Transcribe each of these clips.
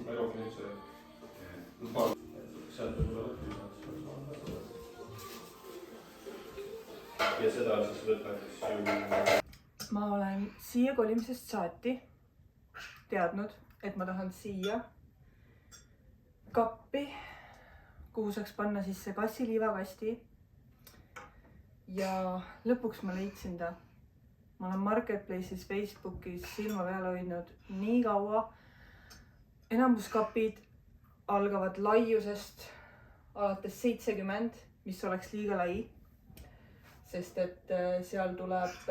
ma ei rohkem üldse sealt võib-olla ja seda siis võtaks ju... Ma olen siia kolimisest saati teadnud, et ma tahan siia kappi, kuhu saaks panna sisse kassiliivakasti. Ja lõpuks ma leidsin ta. Ma olen Marketplace'is, Facebookis silma peal hoidnud nii kaua. Enamuskapid algavad laiusest alates 70, mis oleks liiga lai. Sest et seal tuleb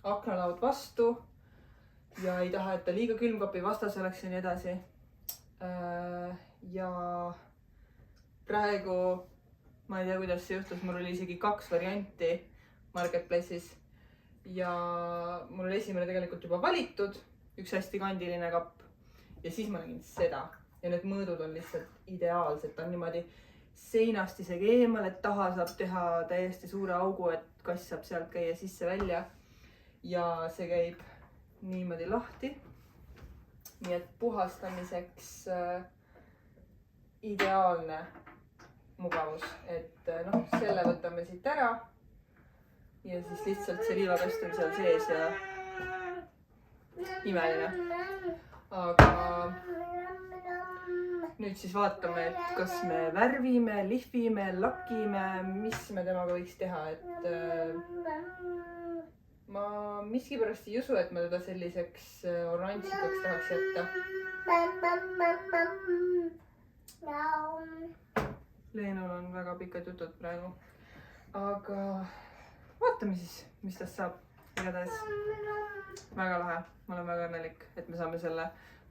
aknalaud vastu ja ei taha, et ta liiga külmkapi vastas oleks ja nii edasi. Ja praegu, ma ei tea, kuidas see juhtus, mul oli isegi 2 varianti Marketplace'is. Ja mul oli esimene tegelikult juba valitud, üks hästi kandiline kapp. Ja siis ma nägin seda. Ja need mõõdud on lihtsalt ideaalsed. Ta on niimoodi seinast isegi eemal, et taha saab teha täiesti suure augu, et kass saab sealt käia sisse välja. Ja see käib niimoodi lahti. Nii et puhastamiseks ideaalne mugavus. Et selle võtame siit ära. Ja siis lihtsalt see liivakast on seal sees ja imeline. Aga nüüd siis vaatame, et kas me värvime, lihvime, lakime, mis me temaga võiks teha. Et ma miskipärast ei usu, et ma teda selliseks oranžikaks tahaks jätta. Leenul on väga pikad jutud praegu. Aga vaatame siis, mis tast saab. Igatahes väga lahe. Ma olen väga õnnelik, et me saame selle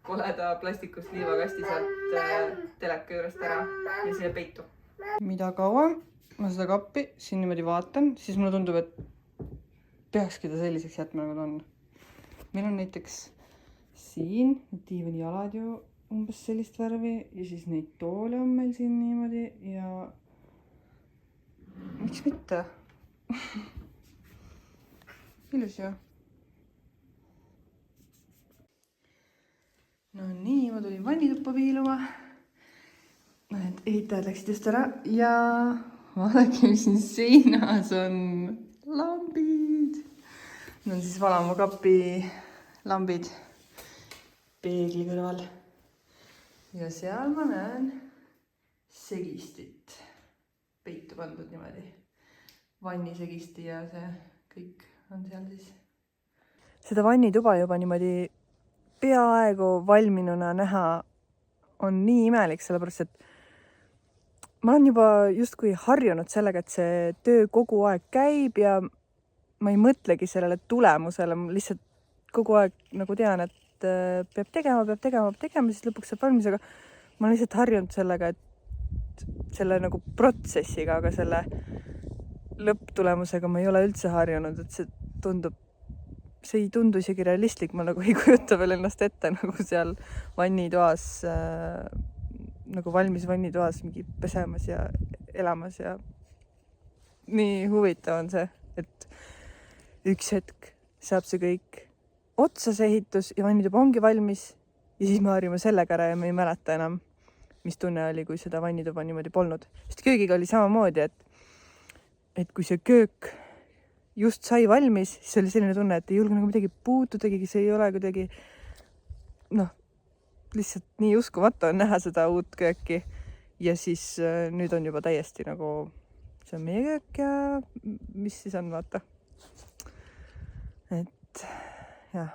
koleda plastikust liivakasti sealt teleka juurest ära ja siia peitu. Mida kauem ma seda kappi siin niimoodi vaatan, siis mulle tundub, et peakski ta selliseks jätma, nagu ta on. Meil on näiteks siin diivani jalad ju umbes sellist värvi ja siis neid toole on meil siin niimoodi ja miks mitte? Ilus ju. No nii, ma tulin vannituppa piiluma. Need ehitajad läksid just ära ja vaadake, mis siin seinas on lambid. Need on siis valamukapi lambid peegli kõrval. Ja seal ma näen segistit peitu pandud niimoodi. Vannisegisti ja see kõik on seal siis. Seda vannituba juba niimoodi peaaegu valminuna näha on nii imelik, sellepärast et ma olen juba justkui harjunud sellega, et see töö kogu aeg käib ja ma ei mõtlegi sellele tulemusele. Ma lihtsalt kogu aeg nagu tean, et peab tegema, siis lõpuks saab valmis, aga ma olen lihtsalt harjunud sellega, et selle nagu protsessiga, aga selle lõpptulemusega ma ei ole üldse harjunud, et see ei tundu isegi realistlik, ma nagu ei kujuta veel ennast ette nagu seal vannitoas, nagu valmis vannitoas mingi pesemas ja elamas ja nii huvitav on see, et üks hetk saab see kõik otsas ehitus ja vannituba ongi valmis ja siis me harjume sellega ära ja me ei mäleta enam, mis tunne oli, kui seda vannituba niimoodi polnud. Sest köögiga oli samamoodi, et kui see köök just sai valmis, siis oli selline tunne, et ei julge nagu midagi puutudagi, see ei ole kuidagi, lihtsalt nii uskumatu on näha seda uut kööki. Ja siis nüüd on juba täiesti nagu, see on meie köök ja mis siis on, vaata. Et jah,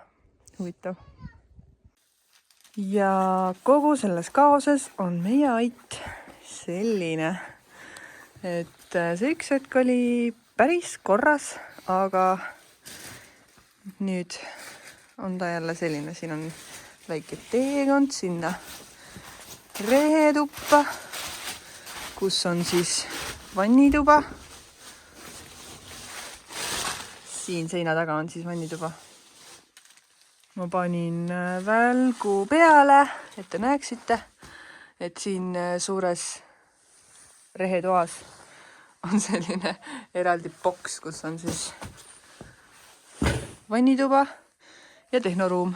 huvitav. Ja kogu selles kaoses on meie ait selline, et see üks hetk oli päris korras, aga nüüd on ta jälle selline. Siin on väike teekond sinna rehetuppa, kus on siis vannituba. Siin seina taga on siis vannituba. Ma panin välgu peale, et te näeksite, et siin suures rehetoas on selline eraldi boks, kus on siis vannituba ja tehnoruum.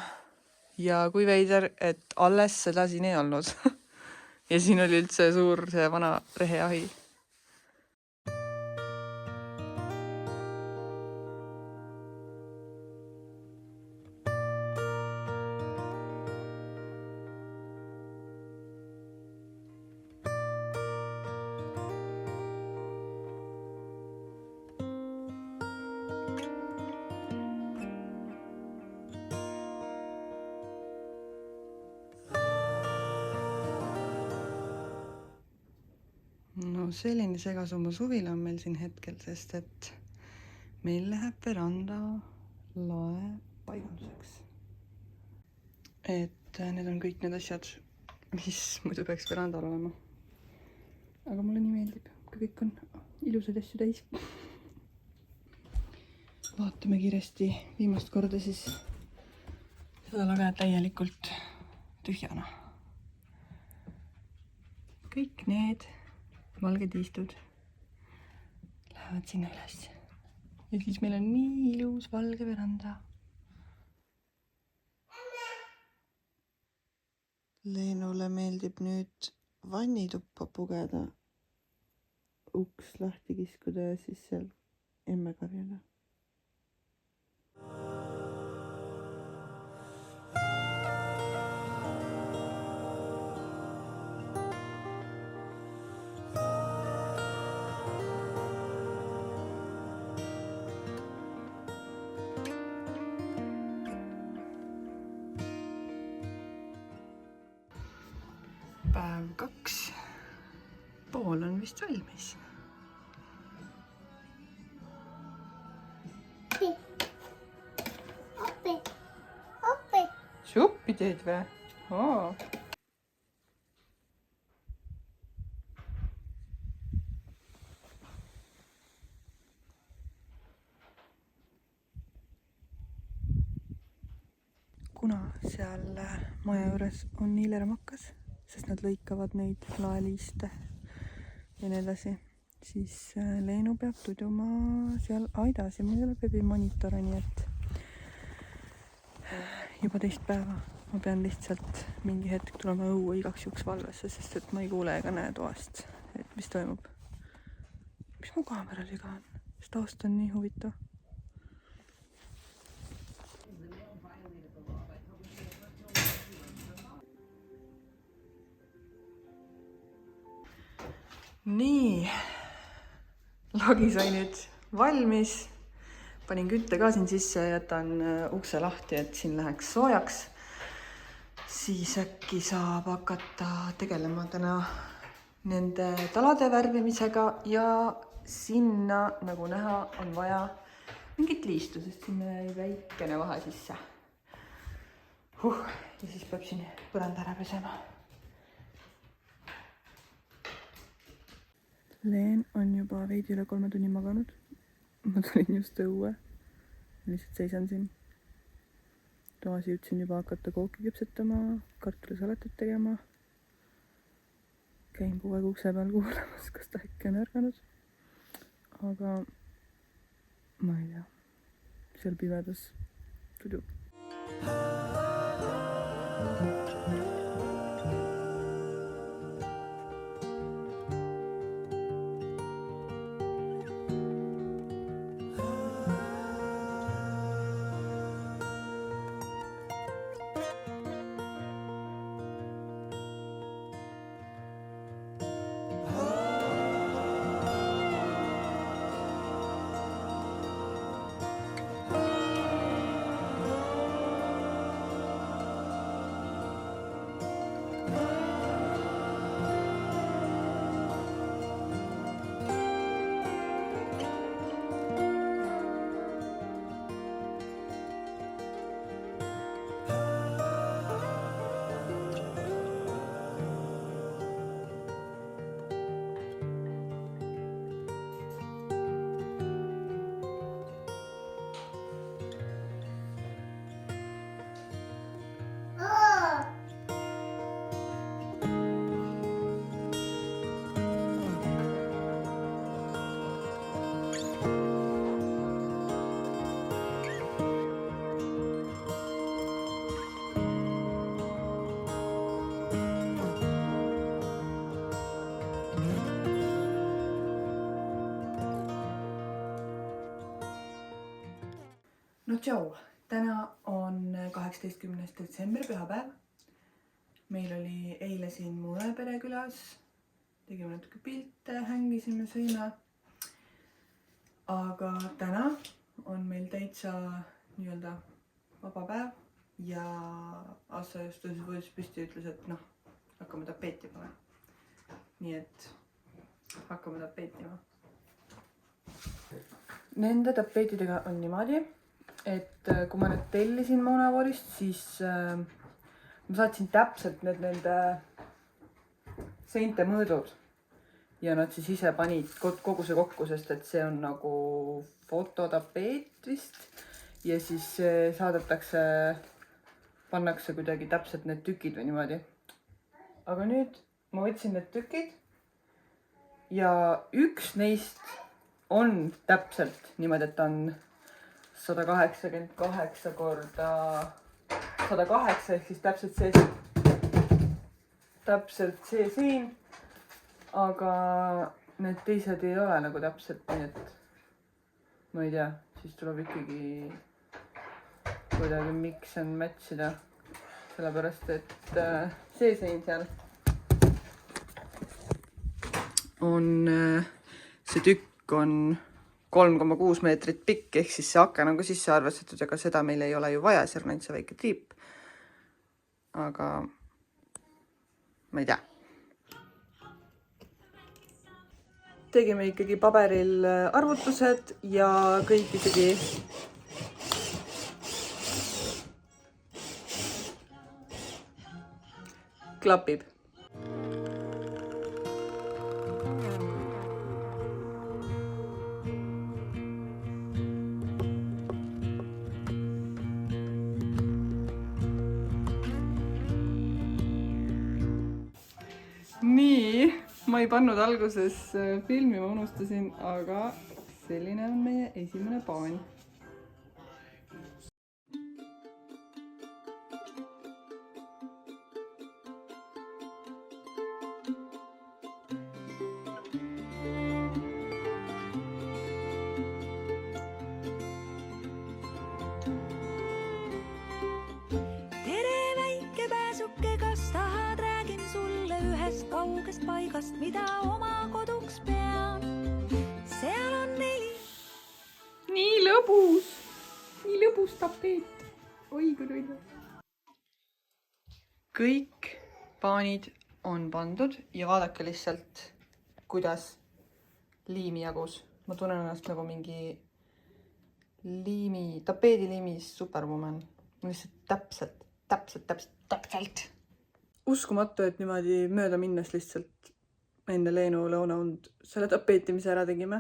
Ja kui veider, et alles seda siin ei olnud. Ja siin oli üldse suur see vana reheahi. No selline segasumma suvila on meil siin hetkel, sest et meil läheb veranda lae paiganduseks. Et need on kõik need asjad, mis muidu peaks verandal olema. Aga mulle nii meeldib, kui kõik on ilusaid asju täis. Vaatame kiiresti viimast korda siis seda lage täielikult tühjana. Kõik need valged istud lähevad sinna üles. Ja siis meil on nii ilus valge veranda. Leenule meeldib nüüd vannituppa pugeda, uks lahti kiskuda ja siis seal emme karjada. Päev 2. Pool on vist valmis. Suppi teed või? Oo. Kuna seal maja juures on hiileramakas, sest nad lõikavad neid laeliiste ja nii edasi, siis Leenu peab tuduma seal aidas ja mul ei ole beebi monitor, nii et juba teist päeva ma pean lihtsalt mingi hetk tulema õue igaks juks valvesse, sest et ma ei kuule ega näe toast, et mis toimub. Mis mu kaamera liga on? Sest taust on nii huvitav. Nii, lagi sai nüüd valmis, panin kütte ka siin sisse ja jätan ukse lahti, et siin läheks soojaks. Siis äkki saab hakata tegelema täna nende talade värvimisega ja sinna, nagu näha, on vaja mingit liistu, sest sinna jäi väikene vahe sisse. Ja siis peab siin põrand ära pesema. Leen on juba veidi üle 3 tunni maganud. Ma tulin just õue. Lihtsalt seisan siin. Toas jõudsin juba hakata kooki küpsetama, kartulisalatit tegema. Käin kogu aeg ukse peal kuulamas, kas ta äkki on ärganud. Aga ma ei tea. Seal pimedas tudub. tšau! Täna on 18. detsember, pühapäev. Meil oli eile siin Murepere külas. Tegime natuke pilte, hängisime, sõime. Aga täna on meil täitsa nii-öelda vaba päev. Ja Assa just võis püsti ütles, et hakkame tapeetima. Nii et hakkame tapeetima. Nende tapeetidega on niimoodi, et kui ma nüüd tellisin Monavorist, siis ma saatsin täpselt nende seinte mõõdud ja nad siis ise panid kogu see kokku, sest et see on nagu fototapeet vist ja siis saadetakse, pannakse kuidagi täpselt need tükid või niimoodi. Aga nüüd ma võtsin need tükid ja üks neist on täpselt niimoodi, et on 188 korda 108 ehk siis täpselt see siin, aga need teised ei ole nagu täpselt, nii et ma ei tea, siis tuleb ikkagi kuidagi mix and match ida, sellepärast et see sein seal on, see tükk on 3,6 meetrit pikk, ehk siis see aken on ka sisse arvestatud, aga seda meil ei ole ju vaja, see on ainult see väike triip. Aga ma ei tea. Tegime ikkagi paberil arvutused ja kõik ikkagi klapib. Nii, ma ei pannud alguses filmi, ma unustasin, aga selline on meie esimene paan. Kaugest paigast, mida oma koduks pean. Seal on 4. Nii lõbus tapeet. Oi, kui rõida. Kõik paanid on pandud ja vaadake lihtsalt, kuidas liimi jagus. Ma tunnen ennast nagu mingi tapeediliimis superwoman. Lihtsalt täpselt. Uskumatu, et niimoodi mööda minnes lihtsalt enne Leenu lõunaund selle tapeetimise ära tegime.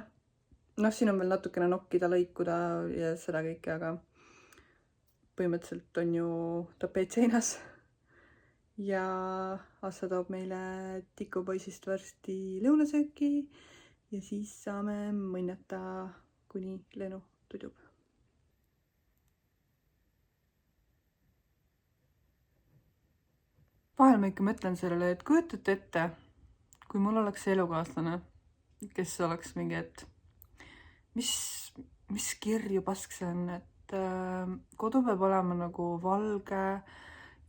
Siin on veel natukene nokkida, lõikuda ja seda kõike, aga põhimõtteliselt on ju tapeet seinas. Ja Assa toob meile tikupoisist varsti lõunasööki ja siis saame mõnnata, kuni Leenu tudub. Vahel ma ikka mõtlen sellele, et kujutate ette, kui mul oleks elukaaslane, kes oleks mingi, et mis kirju pask see on, et kodu peab olema nagu valge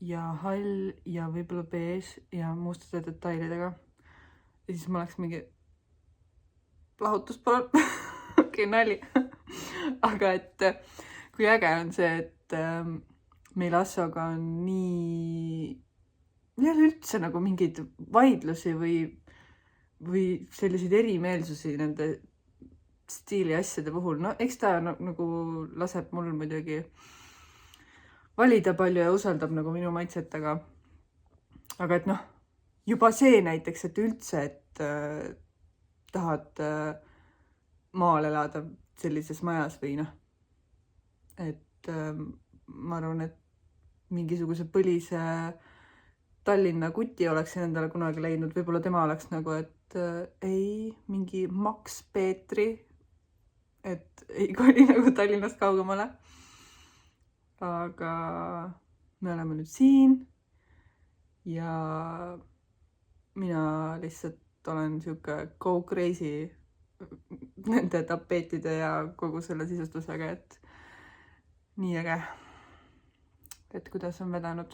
ja hall ja võib-olla bees ja mustade detailidega. Ja siis ma oleks mingi lahutus palun. Okei, nali. Aga et kui äge on see, et meil Assoga on nii üldse nagu mingeid vaidlusi või selliseid erimeelsusi nende stiili asjade puhul. Eks ta nagu laseb mul muidugi valida palju ja usaldab nagu minu maitset, aga et juba see näiteks, et üldse, et tahad maal elada sellises majas või et ma arvan, et mingisuguse põlise Tallinna kuti oleksin endale kunagi leidnud, võib-olla tema oleks nagu, et ei, mingi Max Peetri, et ei koli nagu Tallinnast kaugemale. Aga me oleme nüüd siin ja mina lihtsalt olen siuke go crazy nende tapeetide ja kogu selle sisustusega, et nii äge. Et kuidas on vedanud.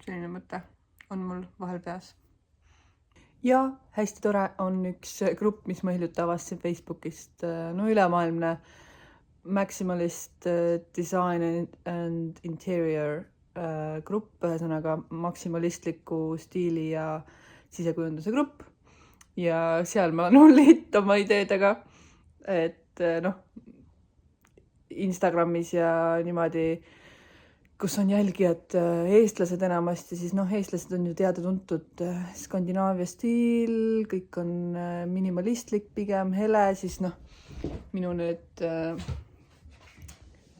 Selline mõte on mul vahel peas. Ja hästi tore on üks grupp, mis ma hiljuti avastasin Facebookist. No ülemaailmne Maximalist Design and Interior grupp, ühesõnaga maksimalistliku stiili ja sisekujunduse grupp. Ja seal ma olen hull hitt oma ideedega, et noh, Instagramis ja niimoodi, kus on jälgijad eestlased enamasti, siis noh, eestlased on ju teada-tuntud Skandinaavia stiil, kõik on minimalistlik, pigem hele, siis noh, minu need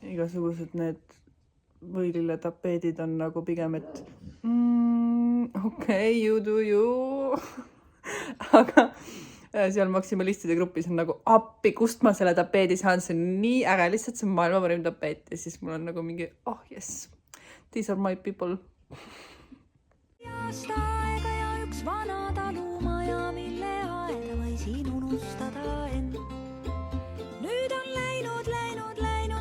igasugused need võilile tapeedid on nagu pigem, et okei, you do you. Aga seal maksimalistide grupis on nagu appi, kust ma selle tapeedi saan, see on nii äge, lihtsalt see on maailma parim tapeet ja siis mul on nagu mingi, oh yes, these are my people. Aasta aega ja üks vana talumaja, mille aeda võisin unustada end. Nüüd on läinud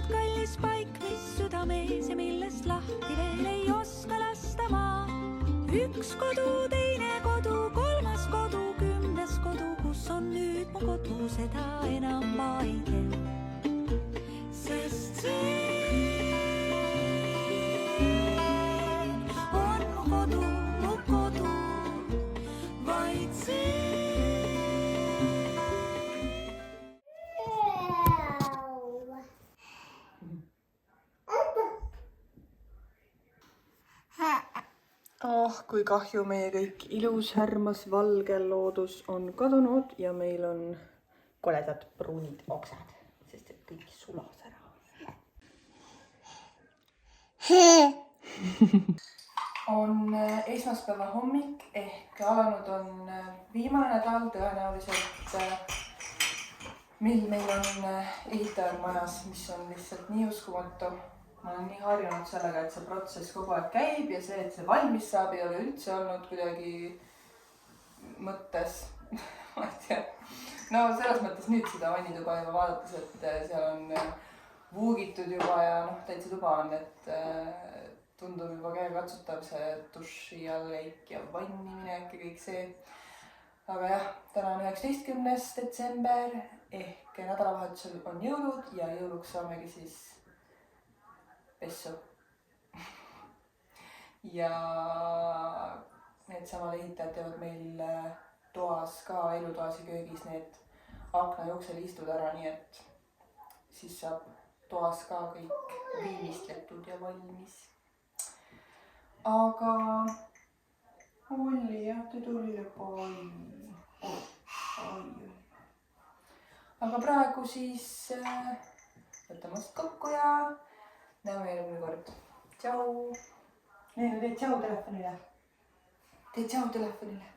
kallis paik, mis südamees ja millest lahti veel ei oska lasta ma. Üks kodu, teine kodu, kolmas kodu, 10. kodu, kus on nüüd mu kodu, seda enam ma ei tea. Sest see on mu kodu, vaid see. Oh, kui kahju, meie kõik ilus, härmas, valge loodus on kadunud ja meil on koledad pruunid oksad, sest et kõik sulas ära. On esmaspäeva hommik ehk alanud on viimane nädal tõenäoliselt, mil meil on ehitajad majas, mis on lihtsalt nii uskumatu. Ma olen nii harjunud sellega, et see protsess kogu aeg käib ja see, et see valmis saab, ei ole üldse olnud kuidagi mõttes. Ma ei tea. No selles mõttes nüüd seda vannituba juba vaadates, et seal on vuugitud juba ja noh, täitsa tuba on, et tundub juba käe katsutav see duši ja leik ja vannimine ja kõik see. Aga jah, täna on 19. detsember ehk nädalavahetusel on jõulud ja jõuluks saamegi siis pessu. Ja need samad ehitajad teevad meil toas ka, elutoas ja köögis need akna ja uksel istud ära, nii et siis saab toas ka kõik viimistletud ja valmis. Aga oli jah, te tuli oi. Aga praegu siis võtame ust kokku ja näeme järgmine kord. Tšau! Neile teed tšau telefonile. Teed tšau telefonile.